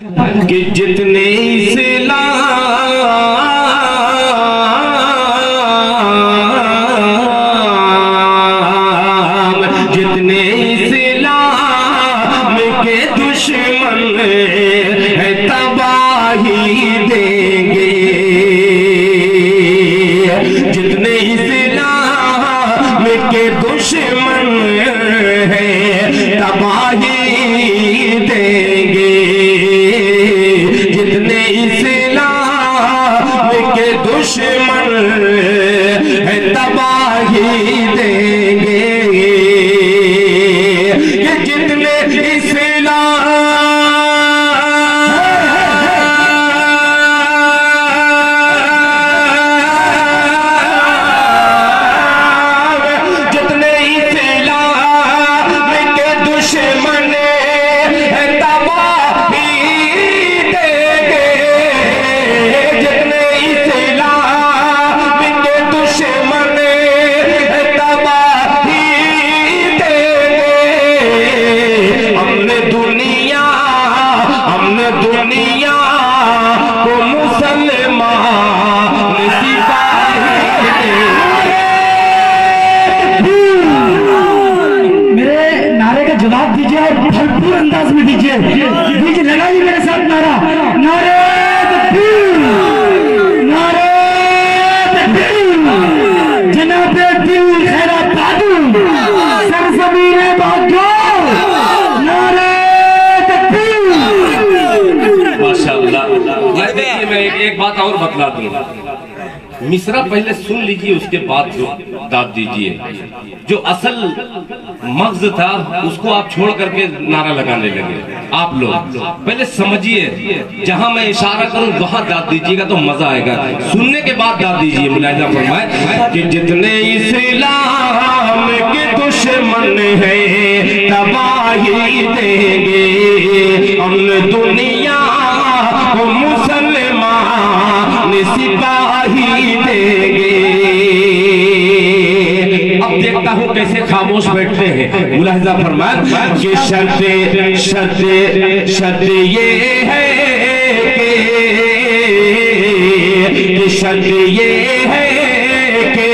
कि जितने इस्लाम के दुश्मन तबाही देंगे, जितने इस्लाम के दुश्मन तबाही देंगे, जितने इस्लाम के दुश्मन तबाही देंगे, जितने इस्लाम दुनिया को मुसलमान मेरे नारे का जवाब दीजिए और भरपूर अंदाज में दीजिए। दीजिए, लगाइए मेरे साथ नारा, नारे तकबीर, नारे तकबीर, जनाबे दिल खैराबाद सरजमीने बागो, नारे माशाअल्लाह। मैं एक बात और बतला दूं, मिसरा पहले सुन लीजिए, उसके बाद जो दाद दीजिए। जो असल मगज था उसको आप छोड़ करके नारा लगाने लगे। आप लोग पहले समझिए, जहां मैं इशारा करूं वहां दाद दीजिएगा तो मजा आएगा। सुनने के बाद दाद दीजिए। मुलाहिजा फरमाए कि जितने इस्लाम के दुश्मन हैं तबाही देंगे, हम दुनिया को मुसलमान सिपाही देंगे। अब देखता हूँ कैसे खामोश बैठते हैं। मुलाहिजा फरमाए कि शर्त ये है कि शर्त ये है कि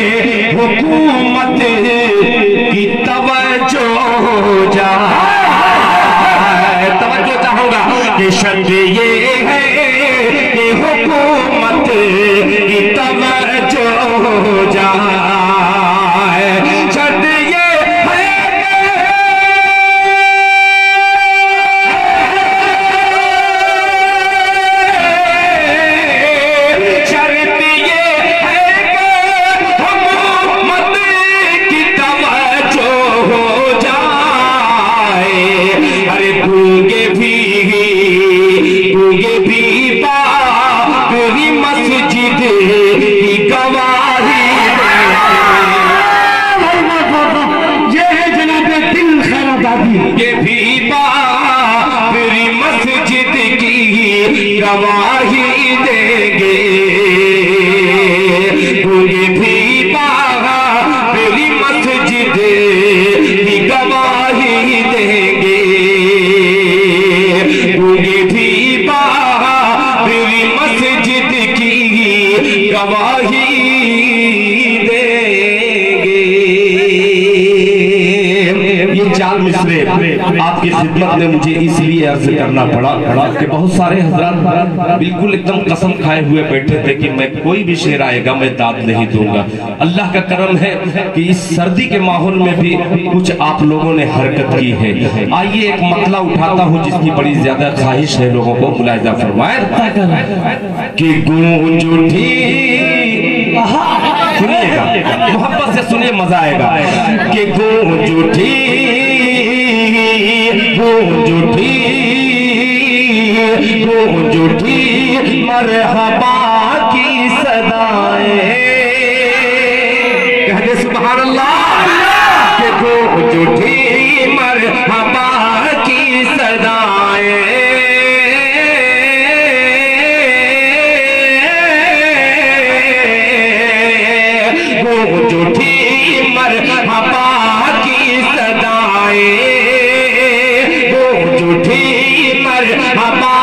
हुकूमत की तवज्जो जाए, तवज्जो चाहूंगा कि शर्त ये है कि हुकूमत की तवज्जो जाए, शर्त ये है शर्त ये है कि हुकूमत की तवज्जो हो जाए। अरे गूंगे भी बाबरी मस्जिद की गवाही, ये है जनाबे दिल खैराबादी, ये भी बाबरी मस्जिद की गवाही देंगे, ये भी बाबरी मस्जिद की गवाही देंगे, ये भी मस्जिद की गवाही देंगे। ये चार मिसरे आपकी खिदमत में मुझे इसलिए अर्ज करना पड़ा कि बहुत सारे हजरात बिल्कुल एकदम कसम खाए हुए बैठे थे कि मैं कोई भी शेर आएगा मैं दाद नहीं दूंगा। अल्लाह का करम है कि इस सर्दी के माहौल में भी कुछ आप लोगों ने हरकत की है। आइए एक मतला उठाता हूँ जिसकी बड़ी ज्यादा ख्वाहिश है लोगों को। मुलाहिजा फरमाए कि गूंज उठी, सुनिएगा मोहब्बत से सुनिए, मजा आएगा कि गूंज उठी मरहबा की सदाएं, कहते सुभान अल्लाह कि गूंज उठी मरहबा की सदाएं, गूंज उठी मरहबा की सदाएं, गूंज उठी मरहबा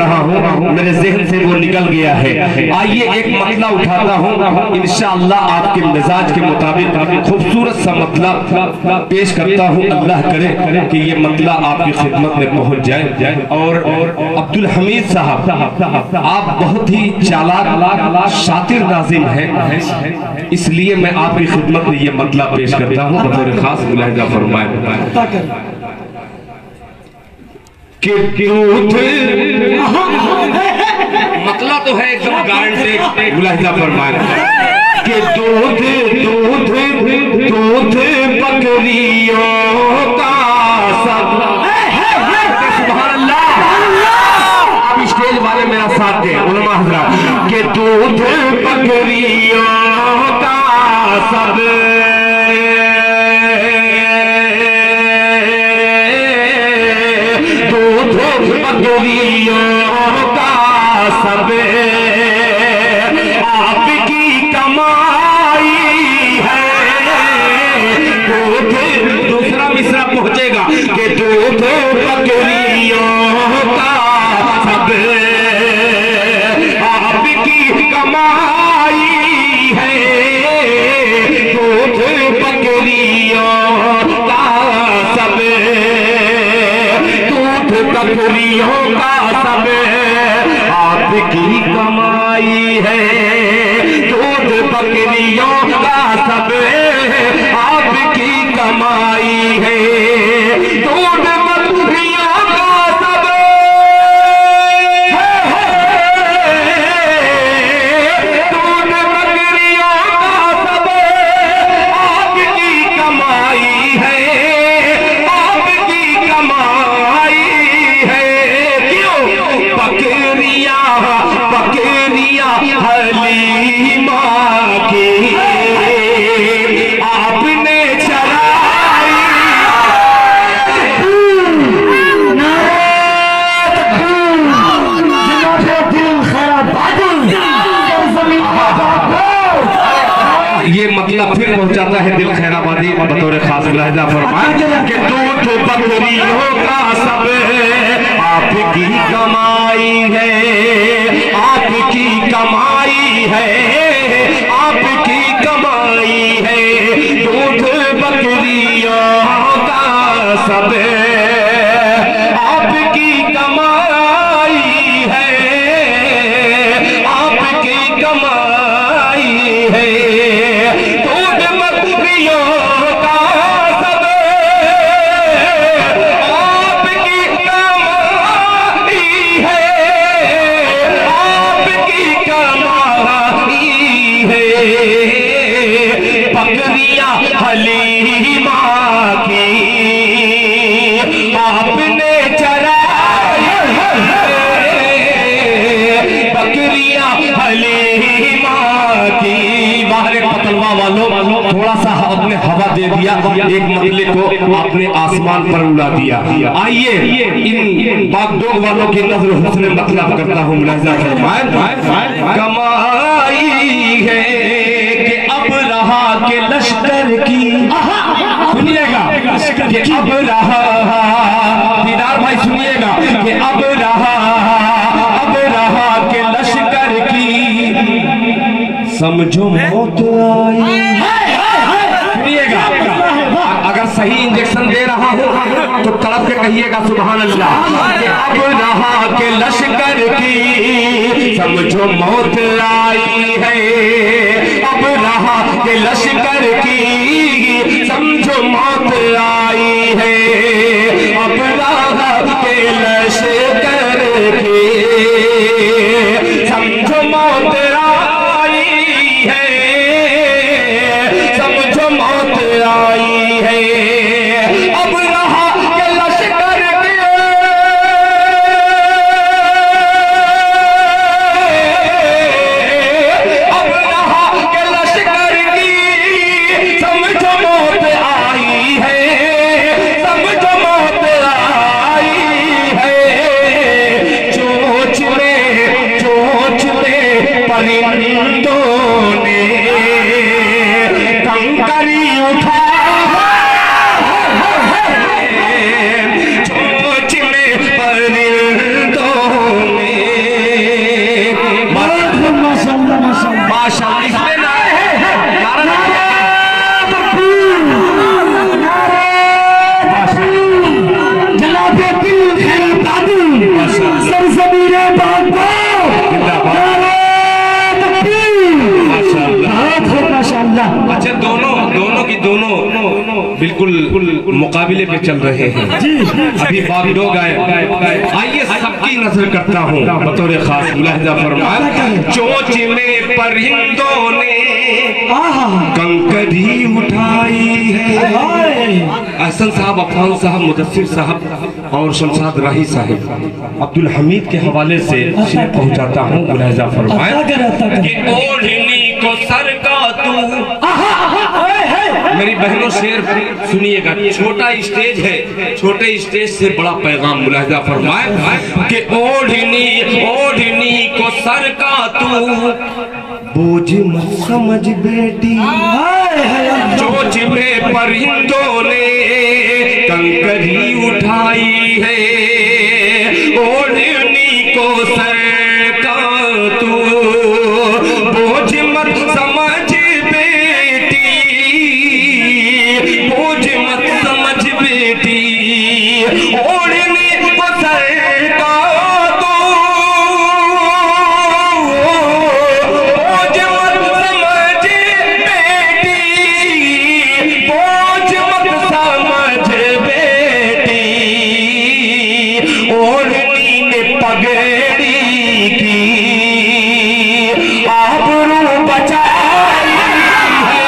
रहा हूँ, मेरे जहन से वो निकल गया है। आइए एक मतला उठाता हूँ, इंशाअल्लाह आपके मिजाज के मुताबिक खूबसूरत सा मतला पेश करता हूँ। अल्लाह करे कि ये मतला आपकी खिदमत में पहुँच जाए। और अब्दुल हमीद साहब, आप बहुत ही चालाक शातिर नाज़िम हैं, इसलिए मैं आपकी खिदमत में ये मतला पेश करता हूँ। बतौर खास मुलाहिजा फरमाए कि दूध मतला तो है एकदम गारंटी, मुलाहिजा फरमाए कि दूध दूध दूध बकरियों का सब। सुभान अल्लाह। अब स्टेज वाले मेरा साथ दें, उलमा हज़रात, कि दूध बकरियों का सब बकरियों का सब आपकी कमाई है। दूध, दूसरा मिसरा पहुंचेगा कि दूध बकरियों का सब आपकी कमाई है। दूध बकरियों का सब, बकरियों का सब आपकी कमाई है। दूध बकरियों का सब आपकी कमाई है। दूध बकरियों का सब, दूध बकरियों का सब आपकी कमाई है। आपकी कमाई बकरियां हलीमा की आपने चराई। ये मतलब फिर पहुंचाता है दिल खैराबादी बतौर खास लहजा फरमाए कि दूध बकरियों का सब आपकी कमाई है। आपकी कमाई है। आपकी कमाई है। दूध बकरियों का सब आपकी कमाई है। आपकी कमाई है। दूध बकरियों का सब आपकी कमाई है। आपकी कमाई है। बकरियां हलीमा की आपने चराई। बकरियां हलीमा की। बाहर पतलवा वालों थोड़ा सा आपने हवा दे दिया, एक मतले को आपने आसमान पर उड़ा दिया। आइए इन बागडोर वालों की नजर हुस्न मतलब करता हूँ। कमाई है कि अब रहा के लश्कर की, सुनिएगा कि अब रहा, दीदार भाई सुनिएगा कि अब रहा के लश्कर की समझो मौत आई। सुनिएगा, अगर सही इंजेक्शन दे रहा हूँ तो तड़प के कहिएगा सुभान अल्लाह। अब रहा के लश्कर की समझो मौत आई है। अब रहा के लश्कर की समझो मौत आई है। अब रहा के लश्कर की समझो मौत आई है। समझो मौत आई है। अब रहा के लश्कर के अब रहा के लश्कर की समझो मौत आई है। समझो मौत आई है। चोंच में परिंदों ने कंकरी उठा। चोंच में परिंदों ने माशाल्लाह। अच्छा, दोनों की दोनों बिल्कुल मुकाबले पे चल रहे हैं। अभी बागडोर गाए, आइए सबकी नजर करता हूँ बतौर खास मुलाहिजा फरमाया। चोंच में परिंदों ने कंकरी उठाई है। अहसन साहब, अफान साहब, मुदस्सिर साहब और शमशाद राही साहब अब्दुल हमीद के हवाले से शेर पहुंचाता हूँ। मुलाहिजा फरमाया कि ओढ़नी को सर का तू। मेरी बहनों, शेर सुनिएगा, छोटा स्टेज है, छोटे स्टेज से बड़ा पैगाम। मुलाहिजा फरमाए कि ओढ़नी को सर का तू बोझ मत समझ बेटी, चोंच में परिंदों ने कंकरी उठाई है। ओढ़नी को सर का तू बोझ मत समझ बेटी, बोझ मत समझ बेटी। ओढ़नी को सर का तू बोझ मत समझ बेटी, बोझ मत समझ बेटी। ओढ़नी ने पगड़ी की आबरू बचाई है।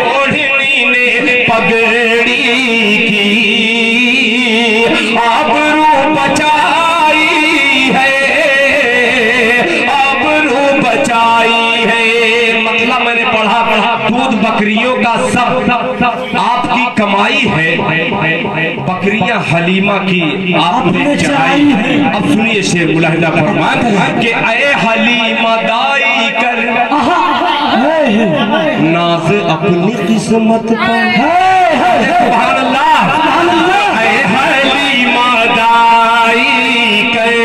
ओढ़नी ने पगड़ी की आबरू बचाई है, आबरू बचाई है। मतलब मैंने पढ़ा दूध बकरियों का सब आपकी कमाई है, बकरियां हलीमा की आपने चढ़ाई है। अब सुनिए शेर मुलाहिजा फरमाया कि ऐ हलीमा दाई कर नाज अपनी किस्मत पर। सुभान अल्लाह। ऐ हलीमा दाई कर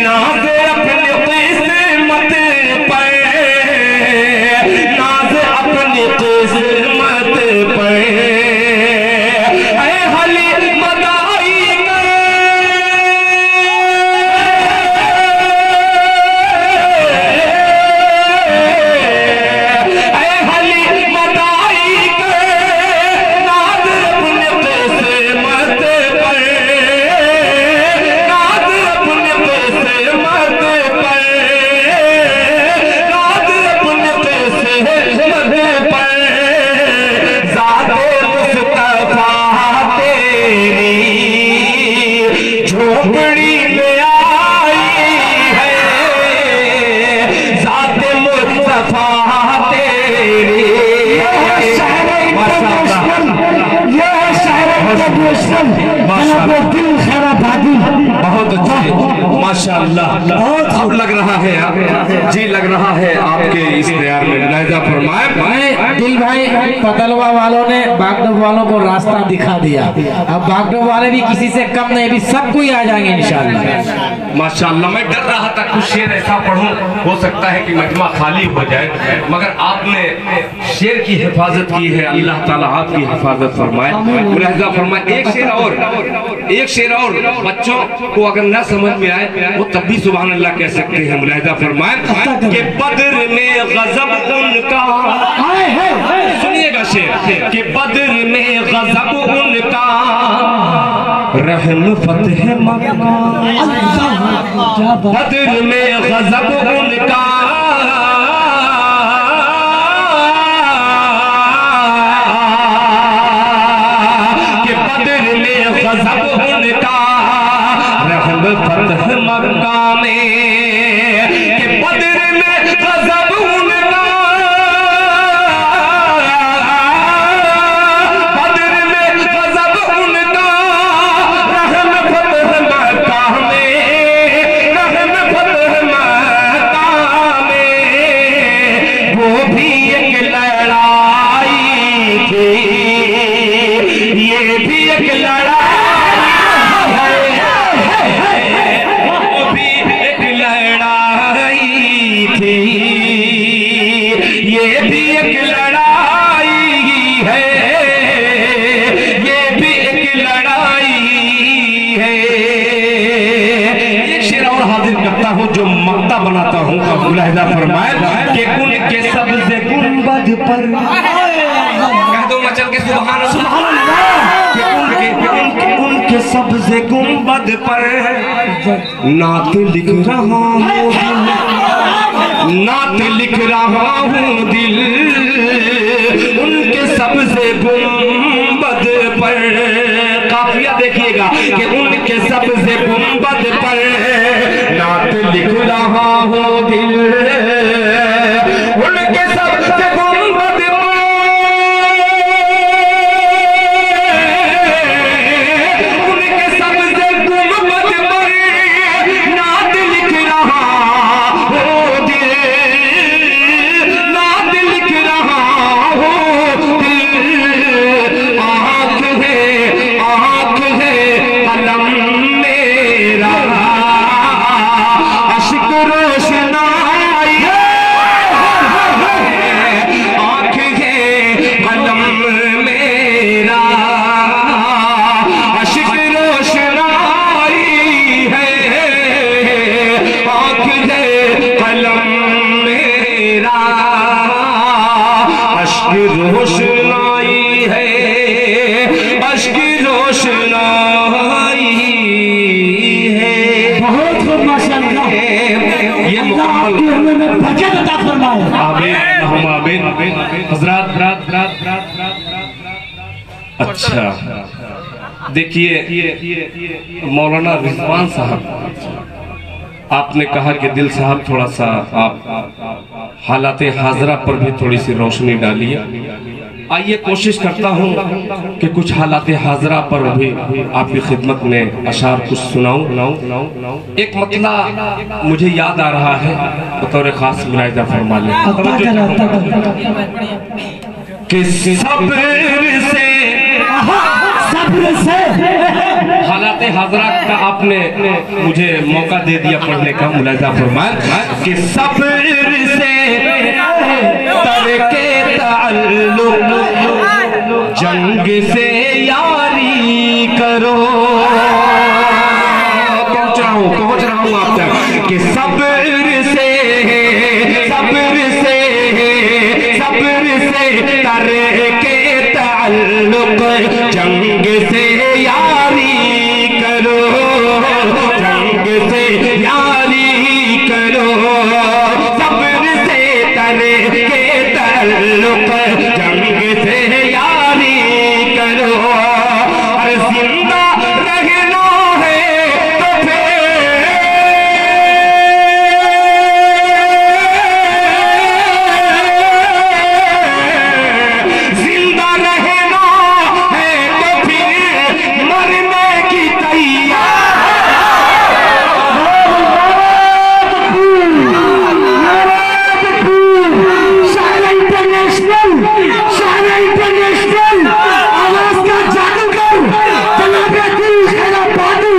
नाज अपनी किस्मत पर, नाज अपनी किस्मत पर। ऐ हलीमा दाई कर, ऐ हलीमा दाई कर नाज अपनी किस्मत पर, नाज अपनी किस्मत पर, नाज अपनी किस्मत पर। ज़ाते मुस्तफा तेरी झोपड़ी में आई है। ज़ाते मुस्तफा तेरी बहुत अच्छे, माशाअल्लाह। अब लग रहा है जी, लग रहा है आपके इस प्यार में। मुलाहिजा फरमाए दिल भाई, पतलवा वालों ने बागडोर वालों को रास्ता दिखा दिया। अब बागडोर वाले भी किसी से कम नहीं, भी सबको ही आ जाएंगे इंशाअल्लाह। माशाअल्लाह। मैं डर रहा था कुछ शेर ऐसा पढ़ूं, हो सकता है कि मजमा खाली हो जाए, मगर आपने शेर की हिफाजत की है। अल्लाह ताला आपकी हिफाजत फरमाए। मुलाहिजा फरमाए एक शेर और बच्चों को अगर ना समझ में आए वो तब भी सुभान अल्लाह कह सकते हैं। मुलाहिजा फरमाए कि बद्र में गजब उनका, सुनिएगा शेर, कि बद्र में गजब उनका रहम फतह मक्का। बद्र में गजब उनका कि बद्र में गजब उनका रहम फतह मक्का में, कि बद्र में गजब उनका, बद्र में गजब उनका रहम फतह मक्का में, रहम फतह मक्का में। वो भी एक लड़ाई थी, ये भी एक लड़ाई है, वो भी एक हूँ जो मक्ता बनाता हूँ। मुलाहिजा फरमाए कि उनके सबसे गुंबद पर कह दो मचल के सुभान अल्लाह। उनके सबसे गुंबद पर नात लिख रहा हूँ, नात लिख रहा हूँ दिल। उनके सबसे गुंबद पर, काफिया देखिएगा कि उनके सबसे गुंबद पर नात लिख रहा हूँ दिल। उनके सबसे गुंबद पर, उनके सबसे गुंबद पर नात लिख रहा हूँ दिल, नात लिख रहा हूँ दिल। आँख है कलम मेरा, अश्क रोशनाई आँख है कलम मेरा, अश्क रोशनाई है। आँख है कलम मेरा, अश्क रोशनाई है, अश्क रोशनाई है। बहुत खूब माशाअल्लाह। ये आपकी उम्र में बरकत अता फरमाए। आमीन आमीन। हजरात अच्छा देखिए मौलाना रिजवान साहब, आपने कहा कि दिल साहब थोड़ा सा आप हालात हाजरा पर भी थोड़ी सी रोशनी डालिए। आइए कोशिश करता हूँ कि कुछ हालात हाजरा पर भी आपकी खिदमत में अशार कुछ सुनाऊं। एक मतला मुझे याद आ रहा है, बतौर खास मुलाहिजा फरमा लें कि सब्र से हालात हाजरा का आपने मुझे मौका दे दिया पढ़ने का। मुलाहिजा फरमाए कि सब्र से तरके ताल्लुक, जंग से यारी करो। पहुंच रहा हूँ आप तक कि सब्र से तरके ताल्लुक, जंग से यारी करो, जंग से यारी करो। सब्र से तरके ताल्लुक, जंग से यारी करो। अरे जिंदा रहना है तो फिर जिंदा रहना है तो फिर मरने की इंटरनेशनल आवाज का जादूगर जनाबे दिल खैरा बादू,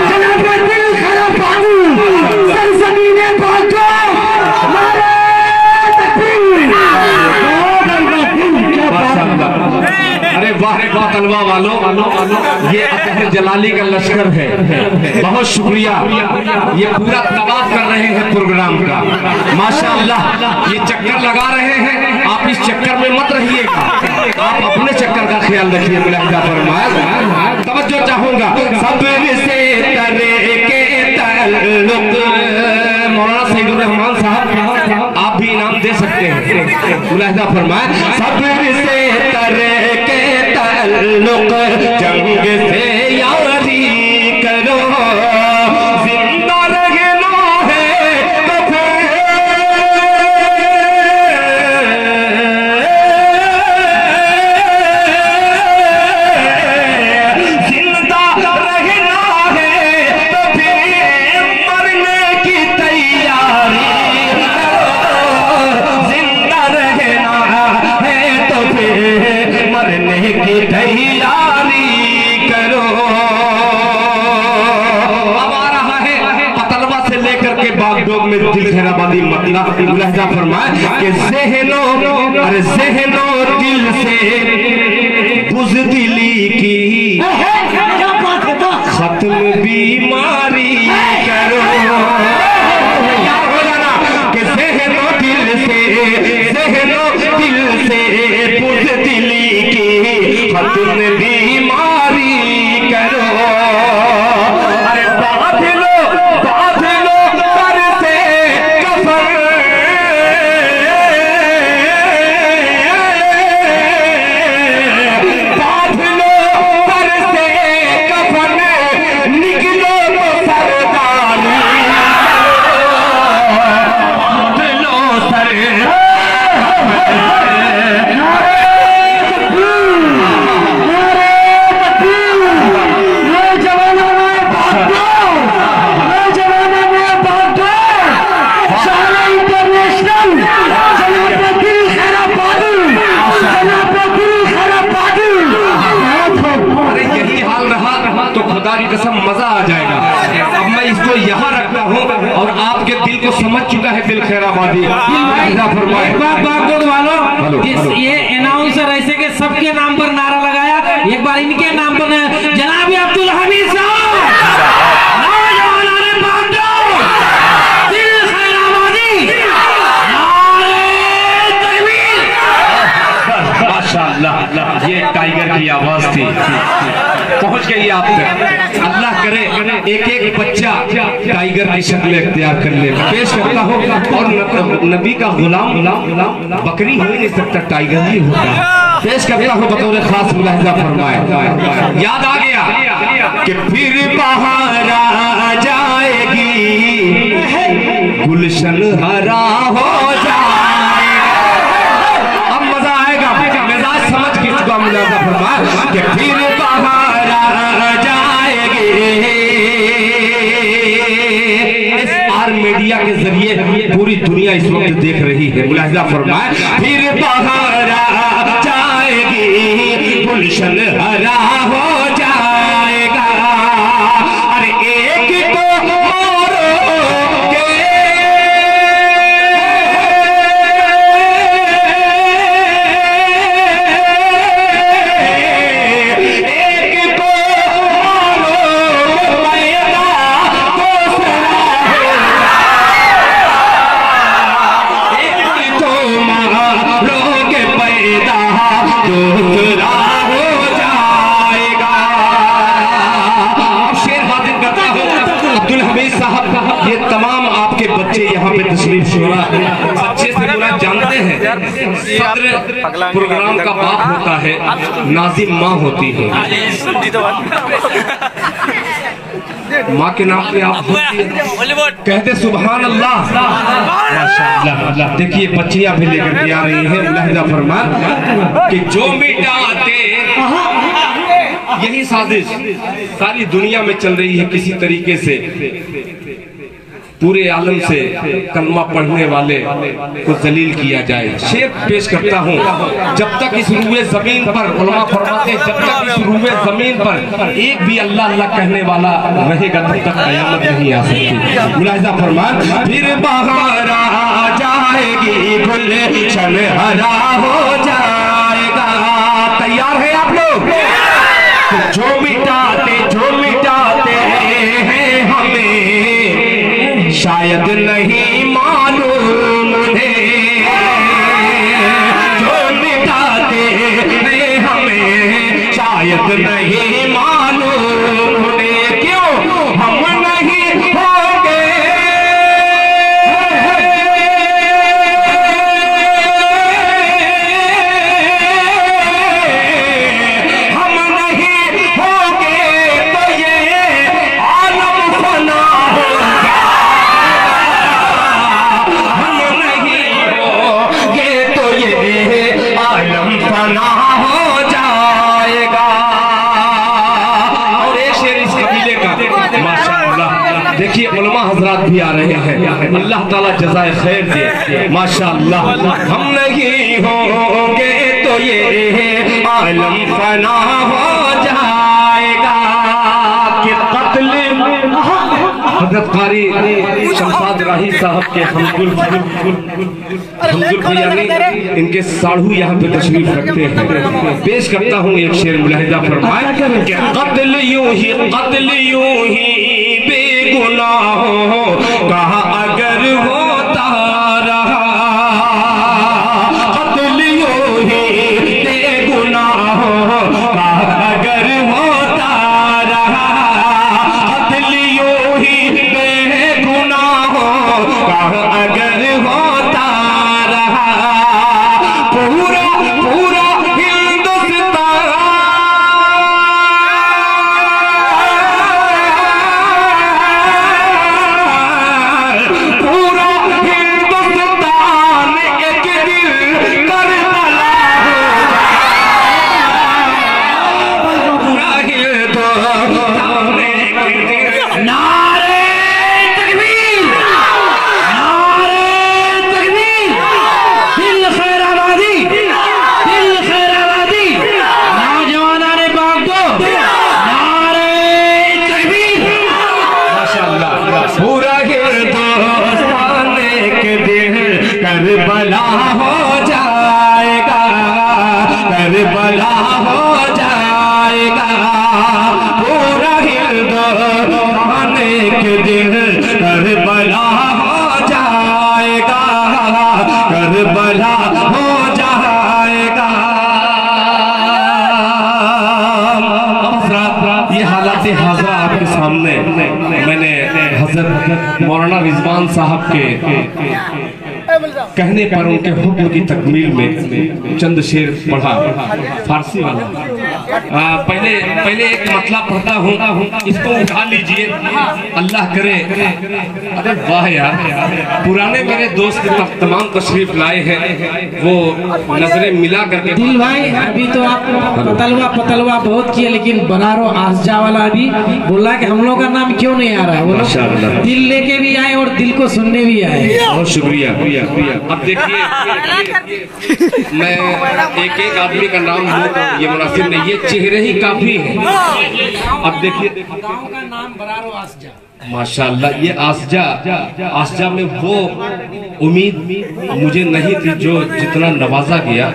जनाबे दिल खैरा बादू, सरजमीने बादू, नारे तकबीर। अरे वाह तलवा वालों, ये अतहर जलाली का लश्कर है। बहुत शुक्रिया, ये पूरा तबाह कर रहे हैं प्रोग्राम का। माशाअल्लाह ये चक्कर लगा रहे हैं, आप इस चक्कर में मत रहिएगा, आप अपने चक्कर का ख्याल रखिए। मुलाहिजा फरमाए, तवज्जो चाहूंगा। सब्र से तरके ताल्लुक, मौलाना सईदुर रहमान साहब आप भी इनाम दे सकते हैं। मुलाहिजा फरमाए सब्र से तरके ताल्लुक, जंग से यारी करो। जिंदा रहना है तो फिर जिंदा रहना है तो फिर मरने की तैयारी करो। जिंदा रहना है तो फिर मरने की तैयारी करो। अब आ रहा है पतलवा से लेकर के बागडोग में दिल खैराबादी मतला। मुलाहिजा फरमाए कि ज़हनो दिल से बुज़दिली की खत्म बीमारी करो। तुम बीमारी करो, अरे बांध लो सर से कफन, बांध लो सर से कफन, निकलो तो सरदारी, बांध लो सर की कसम मजा आ जाएगा। अब मैं इसको यहाँ रखता हूँ और आपके दिल को समझ चुका है दिल खैराबादी। ये अनाउंसर ऐसे के सबके नाम पर नारा लगाया, एक बार इनके नाम पर जनाब अब्दुल हमीद साहब माशाअल्लाह, ये टाइगर की आवाज थी, पहुंच गई आप तक। अल्लाह करे एक एक बच्चा टाइगर की शक्ल इख्तियार कर ले। पेश करता हूँ, और नबी का गुलाम बकरी हो ही नहीं सकता, टाइगर ही होता। पेश करता हूँ बतौर खास मुलाहिजा फरमाए। याद आ गया कि फिर बाहर आ जाएगी गुलशन हरा हो जाएगा। अब मजा आएगा, मिजाज समझ के चुका मुलाहिजा फरमाए कि फिर बाहर आ जाएगी। इस आर मीडिया के जरिए पूरी दुनिया इस वक्त देख रही है। मुलाहिजा फरमाए फिर बाहर आ जाएगी गुलशन हरा हो जाएगा। अरे एक को मारोगे, एक को मारो पैदा दूसरा हो जाएगा। अब शेर हाजिर करता हूँ अब्दुल हमीद साहब, ये तमाम आपके बच्चे यहाँ पे तशरीफ शुरा अच्छे से पूरा जानते हैं। सदर प्रोग्राम का बाप होता है, नाजिम माँ होती है। माँ के नाम पे आप कहते सुभान अल्लाह, माशाअल्लाह। देखिए बच्चियां भी लेकर के आ रही हैं। मुलाहिजा फरमा कि जो मिटाते, यही साजिश सारी दुनिया में चल रही है किसी तरीके से, पूरे आलम से कलमा पढ़ने वाले को जलील किया जाए। शेर पेश करता हूँ, जब तक इस रूए जमीन पर, उलमा फरमाते हैं जब तक इस रूए जमीन पर एक भी अल्लाह अल्लाह कहने वाला रहेगा तब तक कयामत नहीं आ सकती। मुलाहिजा फरमान फिर बाहर आ जाएगी गुलशन हरा हो जाएगा। तैयार है आप लोग? जो मिटाते हैं हमें शायद नहीं मालूम है, जो मिटाते हैं हमें शायद नहीं मालूम है। क्यों हम नहीं होंगे तो ये आलम फना होगा। फना हो जाएगा। और एक शेर इस कबीले का, माशाअल्लाह। देखिए उलमा हजरात भी आ रहे हैं, अल्लाह ताला जज़ाए खैर दे। माशाअल्लाह हम नहीं होंगे तो ये आलम फना हो जाएगा। कि कत्ल हज़रत कारी शमशाद राही साहब के हमदुल यानी इनके साढ़ू यहाँ पे तशरीफ रखते हैं। पेश करता हूँ एक शेर, मुलाहिजा फरमाए कि कत्ल यूं ही बेगुनाहों कहा अगर होता रहा, कत्ल यूं ही बेगुनाहों कहा हो जाएगा, करबला हो जाएगा, पूरा हिंदुस्तान के दिन करबला हो जाएगा, करबला हो जाएगा। ये हालात हाज़रा आपके सामने मैंने हज़रत मौलाना रिजवान साहब के कहने पर उनके हुक्म की तकमील में चंद शेर पढ़ा, फारसी वाला। पहले एक मतलब पढ़ता हूँ, इसको उठा लीजिए, अल्लाह करे। अरे वाह यार, पुराने मेरे दोस्त तमाम तशरीफ लाए हैं, वो नजरें मिला करके। दिल भाई अभी तो आप पतलवा बहुत किए, लेकिन बनारो आसजा वाला अभी बोला कि हम लोग का नाम क्यों नहीं आ रहा है। वो लोग दिल लेके भी आए और दिल को सुनने भी आए। बहुत शुक्रिया। अब देखिए, मैं एक एक आदमी का नाम लूं ये मुनासिब नहीं, ये चेहरे ही काफी है। अब देखिए, गांव का नाम बरारो आसजा। माशाल्लाह, ये आसजा में वो उम्मीद मुझे नहीं थी जो जितना नवाजा गया।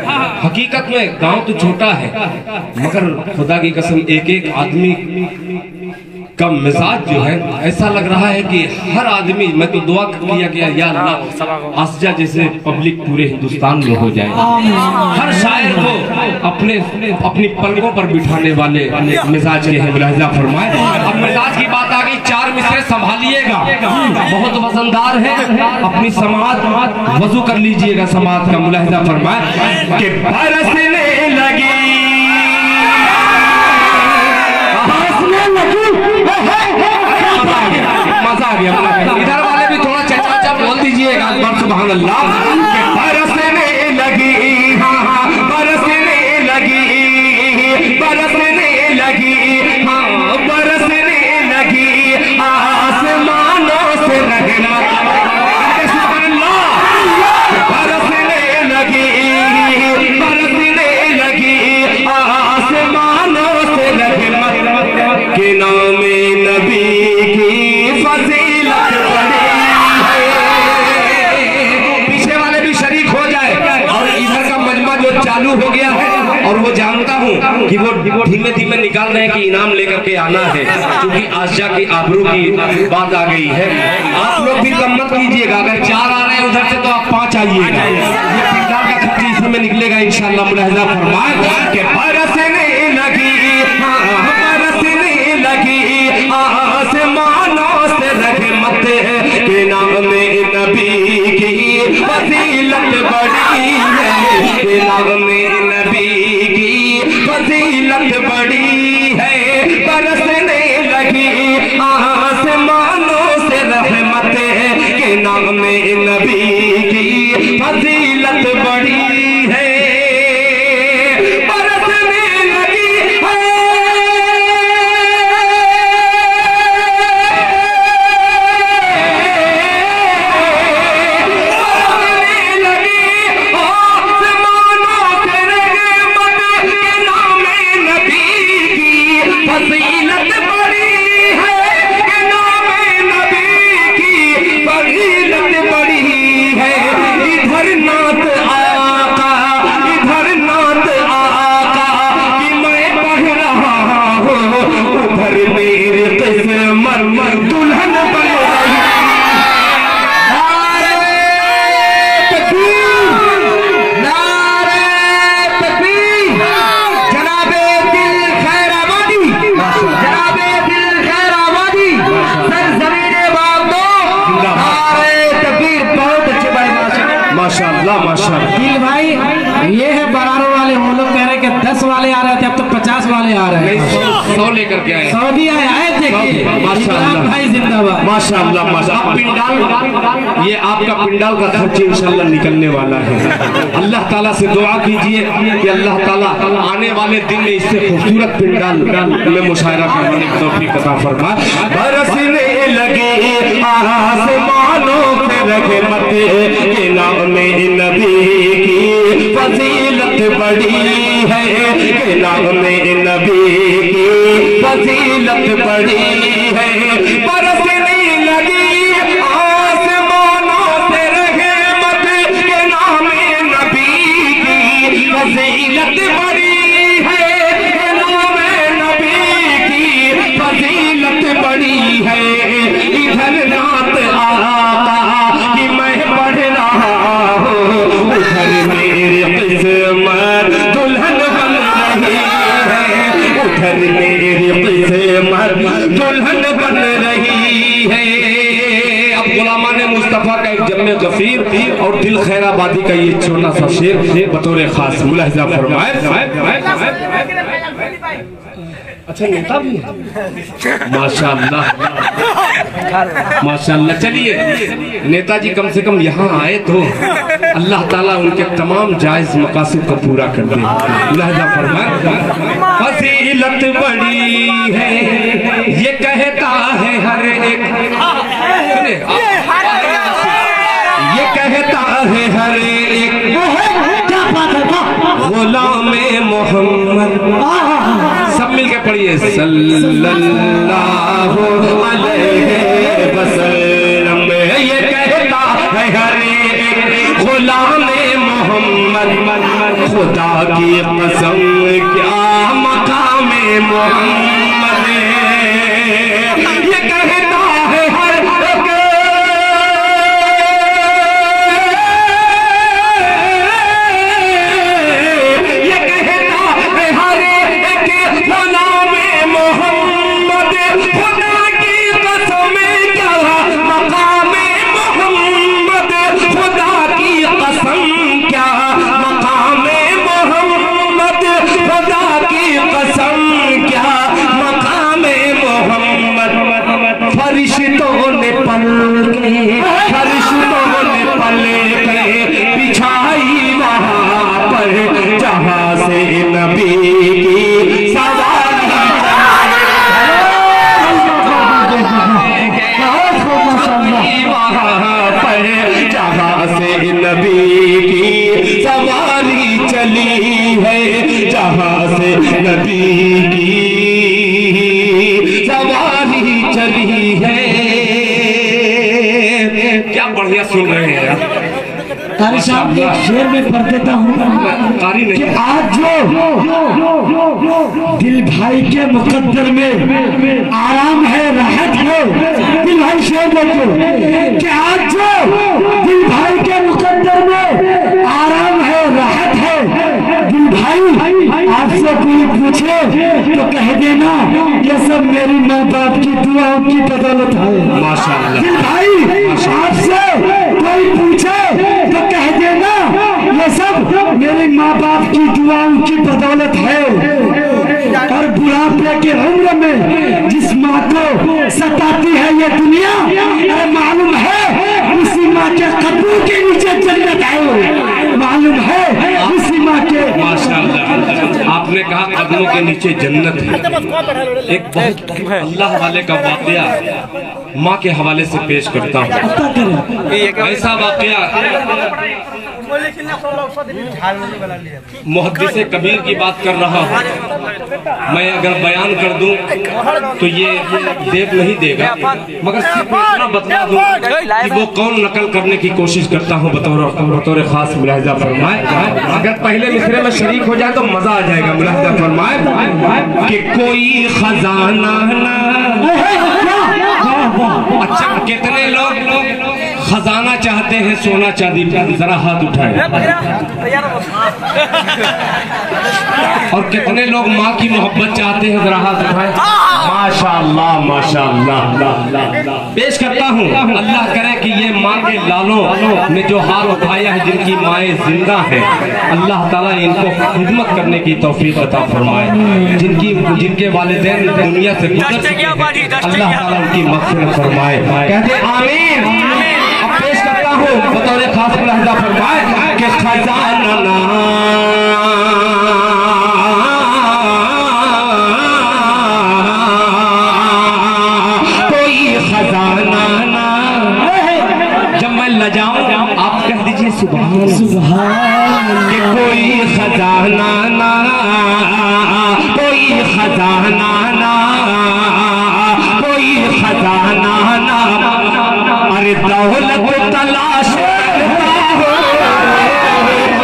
हकीकत में गांव तो छोटा है, मगर खुदा की कसम एक एक आदमी का मिजाज जो है ऐसा लग रहा है कि हर आदमी, मैं तो दुआ किया गया या अल्लाह आसजा जैसे पब्लिक पूरे हिंदुस्तान में हो जाए। हर शायर को अपनी पलकों पर बिठाने वाले मिजाज के हैं, मुलाहिजा फरमाए। अब मिजाज की बात आ गई, 4 मिसरे संभालिएगा, बहुत वजनदार है। अपनी समात वजू कर लीजिएगा, समात का मुलाहिजा फरमाए कि बरसने लगी, मजा आ गया। इधर वाले भी थोड़ा चचा बोल दीजिएगा, सुभान अल्लाह। बरसने लगी, हाँ बरसने लगी, बरसने लगी, हाँ बरसने लगी, आसमानों से रहमत, सुभान अल्लाह। बरसने लगी, बरसने लगी, आसमानों से रहमत के नाम नबी की फजीलत बड़ी है। पीछे वाले भी शरीक हो जाए, और इधर का मजमा जो चालू हो गया है, और वो जानता हूँ कि वो धीमे धीमे निकाल रहे हैं कि इनाम लेकर के आना है, क्योंकि आशा की आबरू की बात आ गई है। आप लोग भी कम मत कीजिएगा, अगर 4 आ रहे हैं उधर से तो आप 5 आइएगा। ये पिंडाल का खर्च इसमें निकलेगा इंशाल्लाह। मुलाहिजा फरमाए कि बरसने लगी, बरसने लगी, आसमानों से रहमत के नाम में नबी की फजीलत बड़ी है, के नाम में नबी की फजीलत बड़ी है। बरसने लगी, आसमानों से रहमत के नाम में नबी की फजीलत बड़ी है। दिल भाई, ये है बरारो वाले। हम लोग कह रहे हैं कि 10 वाले आ रहे थे, अब तो 50 वाले आ रहे हैं। 100 लेकर के आए, सऊदी आए देखिए। माशाअल्लाह भाई, जिंदाबाद। माशाअल्लाह माशाअल्लाह। पिंडाल, ये आपका पिंडाल का खर्च इंशाल्लाह निकलने वाला है। अल्लाह ताला से दुआ कीजिए कि अल्लाह ताला आने वाले दिन में इससे खूबसूरत पिंडाल में मुशायरा करने की तौफीक अता फरमाए। बरसने लगे आसमानों से रहमत के नाम में नबी की फजीलत बड़ी है, के नाम में नबी की फजीलत बड़ी है। बरसने लगी आसमानों से रहमत के नाम में मुस्तफ़ा का एक जम्मे गफीर और दिल खैराबादी का ये छोटा सा शेर बतौर खास मुलाहिजा फरमाए। अच्छा नेता भी माशाअल्लाह माशाअल्लाह। चलिए नेताजी कम से कम यहाँ आए तो अल्लाह ताला उनके तमाम जायज मकासद को पूरा कर दे। मुलाहिजा फरमाए। फजीलत बड़ी है ये कहता है हर एक, ये कहता है हर एक गुलाम मोहम्मद। सब मिलके पढ़िए सल्लल्लाहु अलैहि वसल्लम। ये कहता है हर एक गुलाम मोहम्मद, खुदा की कसम क्या मकाम मोहम्मद। ये कहता है हर एक, ये कहता है हर एक गुलाम मोहम्मद, खुदा की कसम क्या मकाम मोहम्मद। खुदा की कसम क्या मकाम मोहम्मद, खुदा की कसम क्या मकाम मोहम्मद। फरिश्तों ने पल के, फरिश्तों ने पल के बिछाई वहाँ पर जहाँ से नबी की सवारी वहाँ पर जहाँ से नबी की सवारी चली है, जहाँ से नबी की सवारी चली है। क्या बढ़िया सुन रहे हैं यार। कारी साहब एक शेर में पढ़ देता हूँ कारी नहीं। कि आज जो दिल भाई के मुकद्दर में आराम है, राहत है, दिल भाई शेर देखो कि आज जो दिल भाई के मुकद्दर में आराम है, राहत है, दिल भाई आपसे कोई पूछे तो कह देना ये सब मेरी माँ बाप की दुआओं की बदौलत है। माशाअल्लाह। दिल भाई आपसे कोई पूछे तो कह देना ये सब मेरे माँ बाप की दुआओं की बदौलत है। और बुढ़ापे के उम्र में जिस माँ को सताती है ये दुनिया, अरे मालूम है उसी माँ के कदमों के नीचे जन्नत है। मालूम है उसी माँ के। माशाअल्लाह। आपने कहा कदमों के नीचे जन्नत है। एक बहुत अल्लाह वाले का वाकया माँ के हवाले से पेश करता हूँ। ऐसा वाकया मुहद्दिस कबीर की बात कर रहा हूँ। मैं अगर बयान कर दूं तो ये देव नहीं देगा, मगर सिर्फ इतना बता दूं कि वो कौन नकल करने की कोशिश करता हूँ बतौर खास मुलाहिजा फरमाए। अगर पहले मिसरे में शरीक हो जाए तो मजा आ जाएगा। मुलाहिजा फरमाए कि कोई खजाना ना। अच्छा कितने लोग खजाना चाहते हैं सोना चांदी, जरा हाथ उठाए। और कितने लोग माँ की मोहब्बत चाहते हैं, जरा हाथ उठाए। माशाअल्लाह माशाअल्लाह। पेश करता हूँ, अल्लाह करे कि ये माँ के लालों ने जो हाथ उठाया है, जिनकी माएँ जिंदा हैं, अल्लाह ताला इनको खिदमत करने की तौफीक अता फरमाए। जिनके वालिदैन दुनिया से गुजर चुके हैं, अल्लाह ताला उनकी मग़फ़िरत फरमाए। कहते आमीन। अब पेश करता हूँ बतौर खास मुलाहिजा फरमाए कि खजाना ना कोई खजाना ना। जब मैं लजाऊं आप कह दीजिए सुभान सुभान। कि कोई खजाना ना, कोई खजाना ना, कोई खजाना ना। अरे दौलत तलाश करता हो,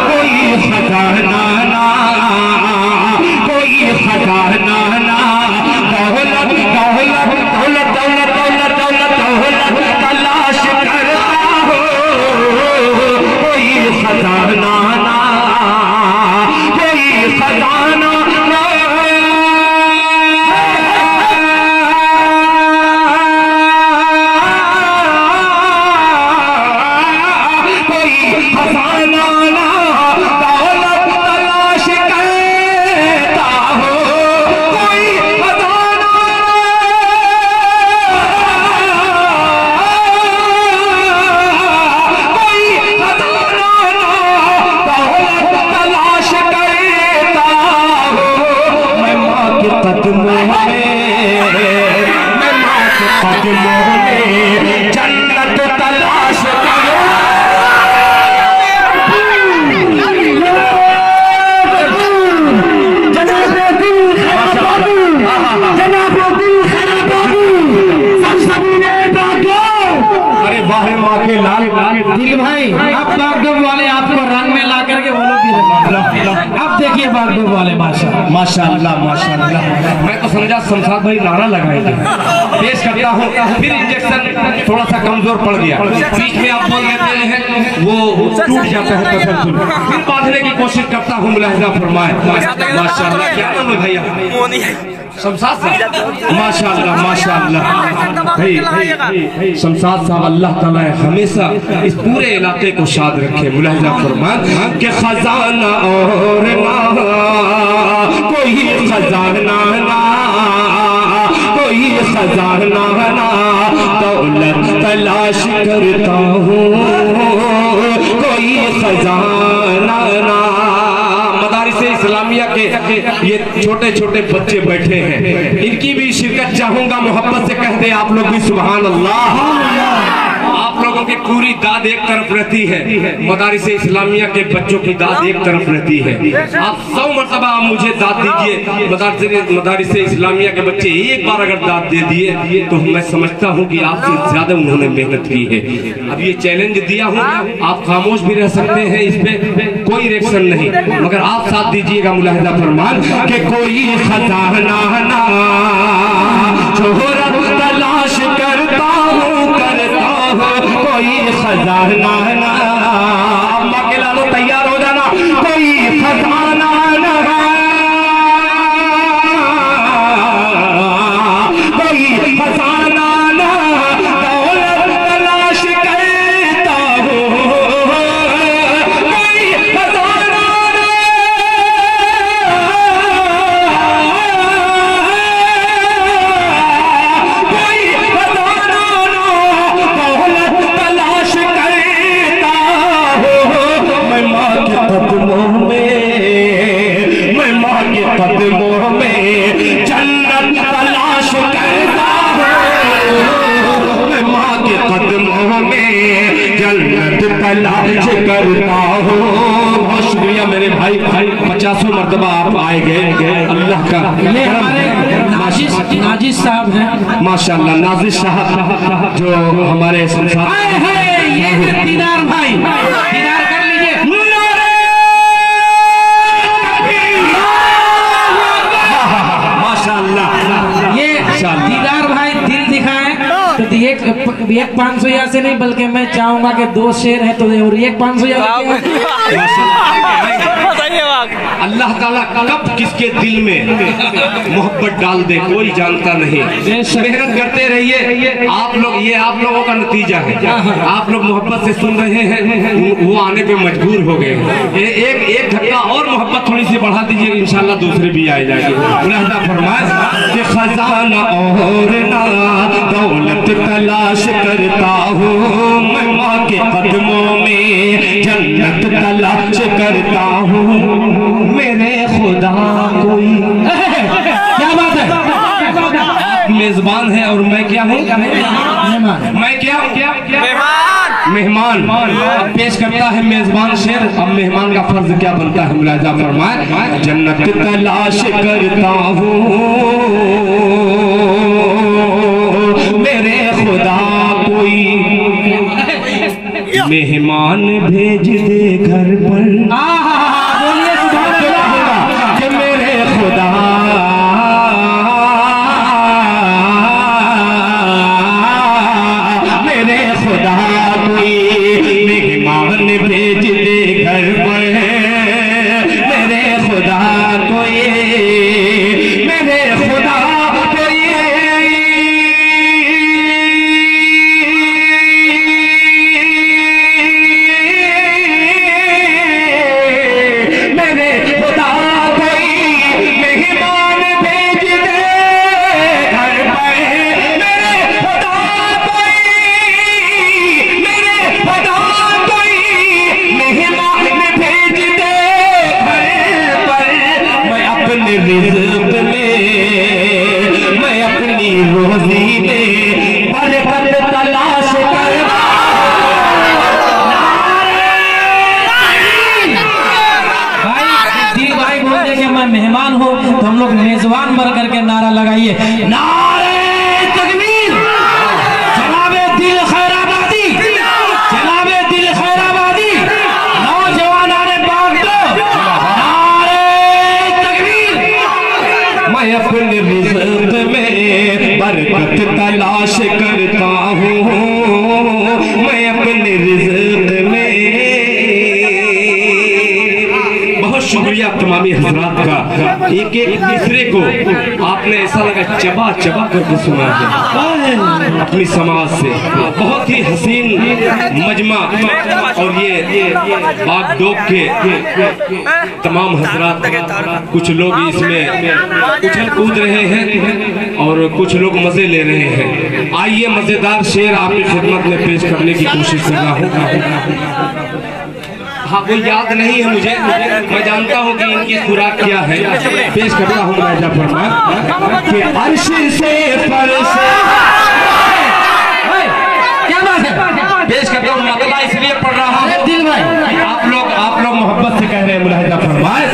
कोई खजाना ना, कोई खजाना ना। दौलत दौलत दौलत दौलत दौलत दौलत दौलत तलाश करता हो, कोई खजाना ना, कोई खजाना ना। महबूब वाले माशाल्लाह माशाल्लाह माशाल्लाह। मैं तो समझा शमशाद भाई नारा लगाएंगे। पेश करता हूँ, फिर इंजेक्शन थोड़ा सा कमजोर पड़ गया, बीच में आप बोल देते हैं वो टूट जाता है तसलसल, फिर बांधने की कोशिश करता हूँ, मुलाहिजा फरमाए। माशाल्लाह, क्या नाम है भैया? शमशाद साहब, माशाल्लाह माशाल्लाह। भाई शमशाद साहब, अल्लाह ताला हमेशा इस पूरे इलाके को शाद रखे। मुलाहिजा फरमाए कि खजाना और ना कोई खजाना ना, कोई खजाना ना, दौलत तलाश करता हूँ, कोई खजाना ना। मदारिस-ए इस्लामिया के ये छोटे छोटे बच्चे बैठे हैं, इनकी भी शिरकत चाहूंगा। मोहब्बत से कह दे आप लोग भी सुभान अल्लाह। आप लोगों की पूरी दाद एक तरफ रहती है, मदारिस-ए इस्लामिया के बच्चों की दाद एक तरफ रहती है। आप 100 मरतबा मुझे दाद दीजिए, मदारिस-ए इस्लामिया के बच्चे एक बार अगर दाद दे दिए तो मैं समझता हूँ कि आपसे ज्यादा उन्होंने मेहनत की है। अब ये चैलेंज दिया हूँ, आप खामोश भी रह सकते हैं, इस पे कोई रिएक्शन नहीं, मगर आप साथ दीजिएगा। मुलाहिजा फरमान कि कोई खजाना ना शोहरत तलाश करता हूँ, कोई खजाना ना। अम्मा के लालो तैयार हो जाना, कोई खजाना ना, कोई खजाना ना, दौलत तलाश करता हूँ, कोई खजाना ना, कोई खजाना ना, दौलत तलाश करता हूँ। मैं माँ के कदमों में, मैं माँ के कदमों में जन्नत तलाश करता हूँ, मैं माँ के कदमों में जन्नत तलाश करता हूँ। बहुत शुक्रिया मेरे भाई, 50 मरतबा आप आए गए, अल्लाह का ये हमारे नाजिश साहब हैं माशाल्लाह। नाजिश साहब जो हमारे संसार ये है दीदार भाई, दीदार कर लीजिए। माशाल्लाह, ये दीदार भाई दिल दिखाए तो एक 500 या से नहीं, बल्कि मैं चाहूंगा कि 2 शेर है तो और एक 500 अल्लाह ताला कब किसके दिल में मोहब्बत डाल दे कोई जानता नहीं। मेहनत करते रहिए आप लोग, ये आप लोगों का नतीजा है। आप लोग मोहब्बत से सुन रहे हैं, वो आने पे मजबूर हो गए। एक धक्का और मोहब्बत थोड़ी सी बढ़ा दीजिए, इंशाल्लाह दूसरे भी आ जाएंगे। मुलाहिजा फरमाए कि खजाना और ना दौलत तलाश करता हूँ, मैं माँ के कदमों में जन्नत तलाश करता हूँ। मेरे खुदा कोई क्या बात है, आप मेजबान है और मैं क्या हूँ? मैं क्या हूँ? मेहमान। अब पेश करता है मेजबान शेर, अब मेहमान का फर्ज क्या बनता है? मुलाहिजा फरमाए जन्नत तलाश करता हूँ, मेरे खुदा कोई मेहमान भेज दे घर पर। बोलिए सुभान अल्लाह। कि मेरे खुदा मेरे खुदा कोई मेहमान भेज दे घर पर, मेरे खुदा कोई, मेरे खुदा कोई मेरे खुदा कोई एक एक मिसरे को आपने ऐसा लगा चबा चबा करके सुना है अपनी समाज से। बहुत ही हसीन मजमा। और ये बागडोर के तमाम हजरात, कुछ लोग इसमें उछल कूद रहे हैं और कुछ लोग मजे ले रहे हैं। आइए मजेदार शेर आपकी खिदमत में पेश करने की कोशिश कर रहा हूँ। हाँ, वो याद नहीं है मुझे, मैं जानता हूँ कि इनकी खुराक क्या है। पेश करता हूँ राजा फरमान कि अर्श से फर्श। क्या बात है? पेश करता हूँ, मतलब इसलिए पढ़ रहा हूँ दिल भाई, आप लोग मोहब्बत से कह रहे हैं मुलाहिजा फरमाए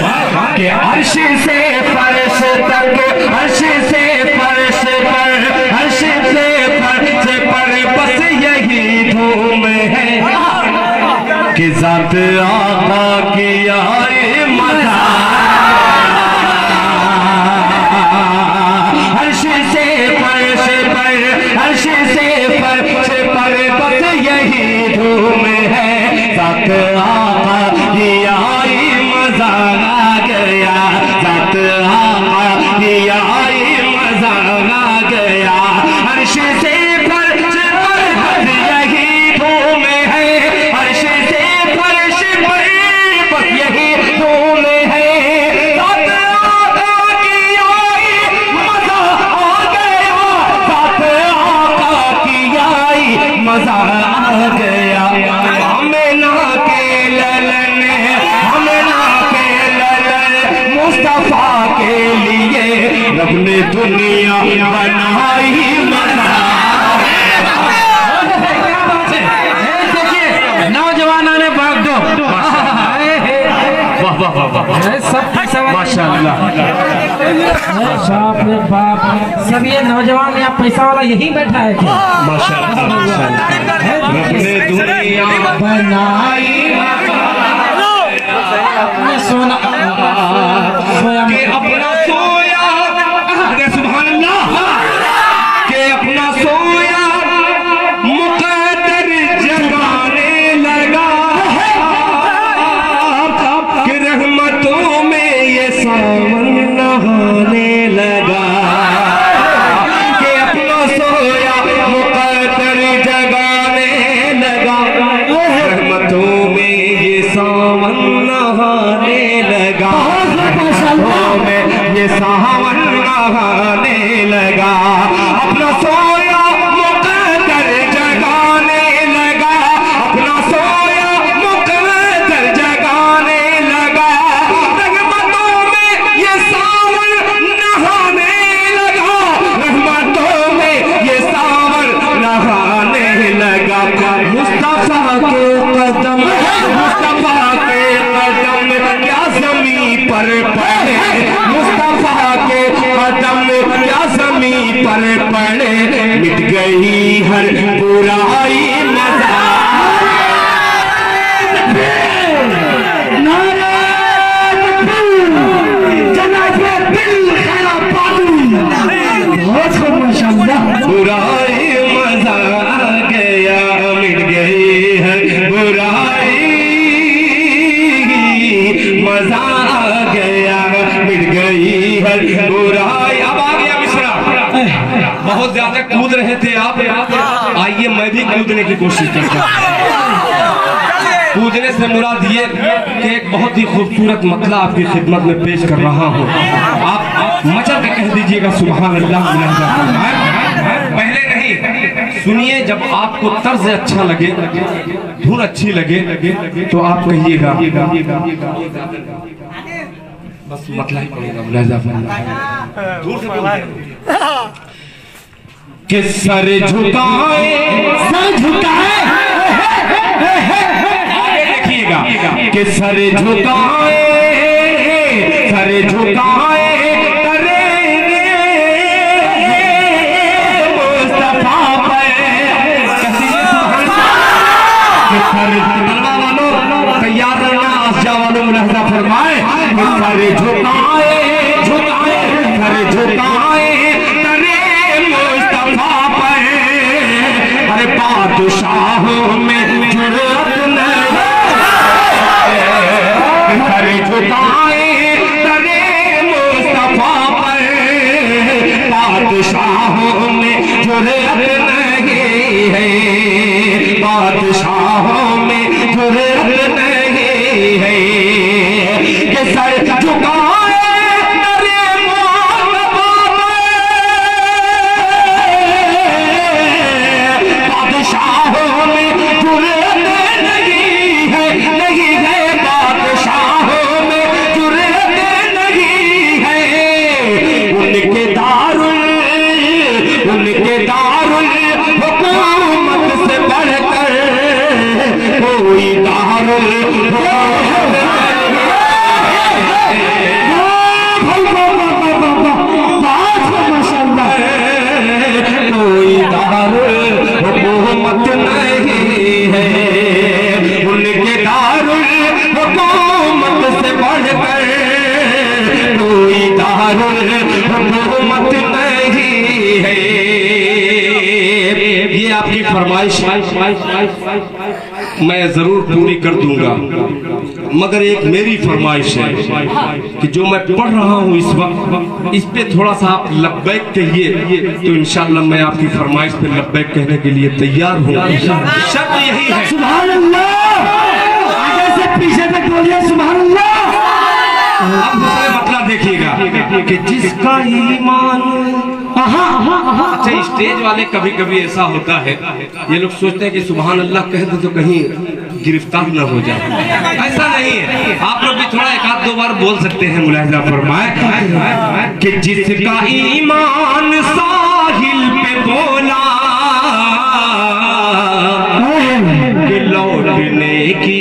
कि अर्श से फर्श तक, अर्श से फर्श पर, अर्श से फर्श पर बस यही धूम है कि ज़ात आका की आए मज़ा। अर्श से फर्श पर, अर्श से फर्श पर बस यही धूम है, ज़ात आका की आई मज़ा आ गया, ज़ात आका की आई मज़ा आ गया। अर्श से फर्श पर बस यही धूम है, अर्श से फर्श पर बस यही धूम है, ज़ात आका की आई मज़ा आ गया, ज़ात आका की आई मज़ा आ गया। आमिना के ललन, आमिना के ललन मुस्तफा के लिए रब ने दुनिया बनाई मज़ा। देखिए नौजवान ने बागडोर, वाह वाह वाह वाह, सब माशाअल्लाह। बाप रे बाप, सब ये नौजवान यहाँ पैसा वाला यही बैठा है क्या? माशाअल्लाह माशाअल्लाह। रब ने दुनिया बनाई अपने सोना सोया के अपना सोया, अरे सुभान अल्लाह, के अपना सोया मुक़द्दर जगाने लगा, कि रहमतों में ये सावन नहाने लगा, कि अपना सोया मुक़द्दर जगाने लगा, रहमतों में ये सावन नहाने लगा, रहमतों में ये सावन नहाने लगा, अपना सोया मुक़द्दर जगाने लगा, अपना सोया मुक़द्दर जगाने लगा, रहमतों में ये सावन नहाने लगा, रहमतों में ये सावन नहाने लगा। मुस्तफा के कदम, मुस्तफा के कदम क्या ज़मीं पर पड़े, मुस्तफा के कदम क्या ज़मीं पर पड़े, मिट गई हर बुराई मज़ा। बुराई मज़ा आ गया, मिट गई हर बुराई, मज़ा आ गया, मिट गई हर बुराई। अब आ गया मिश्रा, बहुत ज्यादा कूद रहे थे आप, आइए मैं भी कूदने की कोशिश करता हूँ। कूदने से मुराद ये कि एक बहुत ही खूबसूरत मतला आपकी खिदमत में पेश कर रहा हूँ। आप मचल के कह दीजिएगा सुभान अल्लाह। पहले नहीं, सुनिए, जब आपको तर्ज अच्छा लगे, धुन अच्छी लगे तो आप कहिएगा, बस मतला ही पड़ेगा मुलाहिजा दूर से कि सर झुकाए, सर झुकाए, आगे देखिएगा कि सर झुकाए, सर झुकाए करेंगे मुस्तफा पर, सर तलवा वालों तैयार रहना, आशा वालों मुलाहिजा फरमाए, सर झुकाए, झुकाए, सर झुकाए बादशाहों में जुर्रत नहीं, सर झुकाए करे फरमाइश मैं जरूर पूरी कर दूंगा, मगर एक मेरी फरमाइश है कि जो मैं पढ़ रहा हूँ इस वक्त, इस पे थोड़ा सा आप लब्बैक कहिए, तो इंशाल्लाह मैं आपकी फरमाइश पे लब्बैक कहने के लिए तैयार हूँ। शर्त यही है। सुभान अल्लाह, आगे से पीछे तक बोलिए सुभान अल्लाह। अब दूसरे मतलब देखिएगा कि जिसका ईमान, अच्छा स्टेज वाले कभी कभी ऐसा होता है, ये लोग सोचते हैं कि सुभान अल्लाह कह दे तो कहीं गिरफ्तार न हो जाए, ऐसा नहीं है। आप लोग भी थोड़ा एक आध दो बार बोल सकते हैं। मुलाहिजा फरमाए कि जिसका ईमान साहिल पे बोला कि लौटने की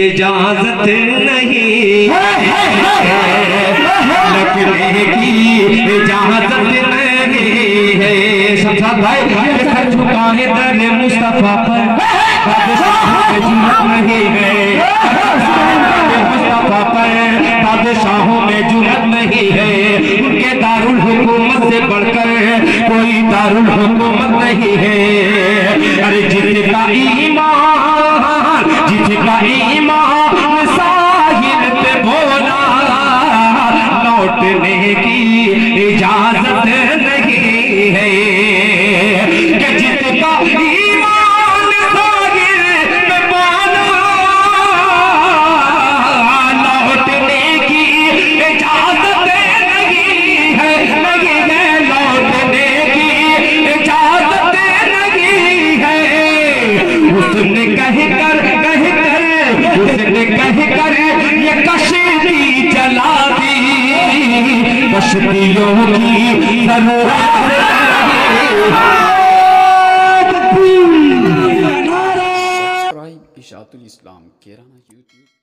इजाजत नहीं, लौटने की इजाजत नहीं है। समझा भाई, झुका है दर मुस्तफा पर नहीं है, मुस्तफा पर बादशाहों में जुर्रत नहीं है। उनके दारुल हुकूमत से बढ़कर कोई दारुल हुकूमत नहीं है। अरे जिसका ईमान, जिसका ईमान साहिल पे बोला, लौटने की इजाजत नहीं है। कि जिसका ईमान साहिल पे बोला, लौटने की इजाजत नहीं है, नहीं है, लौटने की इजाजत नहीं है। उसने कह कर उसने कह कर ये कश्ती चला दी, कश्तियों की जरूरत इशातुल इस्लाम केराना YouTube